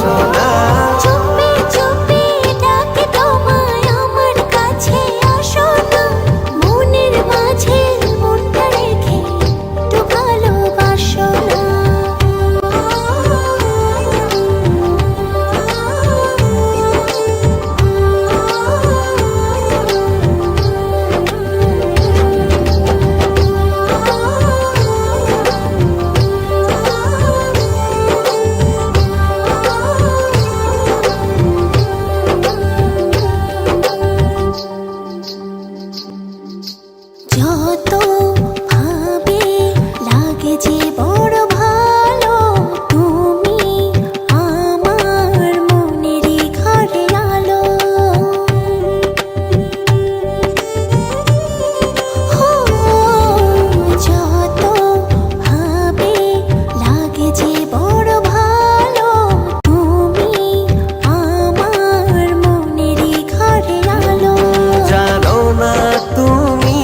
বাসো না। চুপি চুপি ডাকে তোমায় আমার কাছে আসো না, মনের মাঝে মনটা রেখে একটু ভালোবাসো না। যত ভাবে লাগে যে বড় ভালো, তুমি আমার মনেরই ঘরে আলো। যত ভাবে লাগে যে বড় ভালো, তুমি আমার মনেরই ঘরে আলো। জানো না তুমি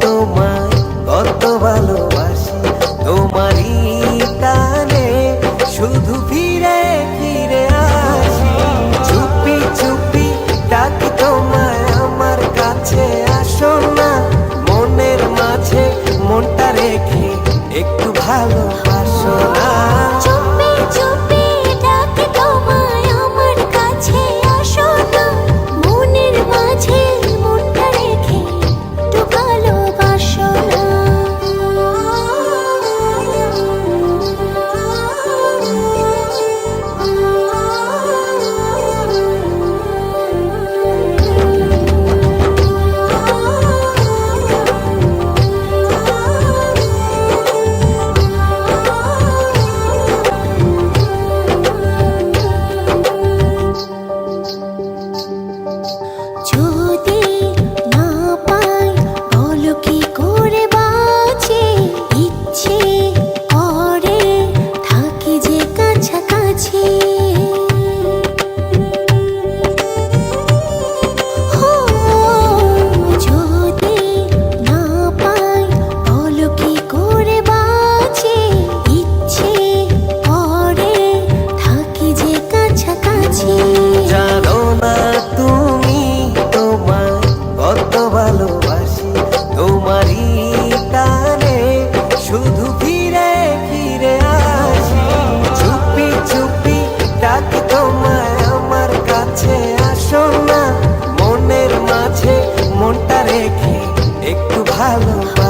তোমায় কত ভালোবাসি, তোমারই টানে শুধু ফিরে ফিরে আসি। চুপি চুপি ডাকি তোমায় আমার কাছে আসো না, মনের মাঝে মনটা রেখে একটু ভালোবাসো না। চুপি চুপি ডাকে তোমায় আমার কাছে আসো না, মনের মাঝে মনটা রেখে একটু ভালোবাসো না। যদি না পাই বলো কি করে বাঁচি, ইচ্ছে করে থাকি যে কাছাকাছি। যদি না পাই বলো কি করে বাঁচি, ইচ্ছে করে থাকি যে কাছাকাছি। জানো না তুমি তোমায় কত ভালোবাসি, তোমারই টানে শুধু ফিরে ফিরে আসি। চুপি চুপি ডাকি তোমায় আমার কাছে আসো না, মনের মাঝে মনটা রেখে একটু ভালোবাসো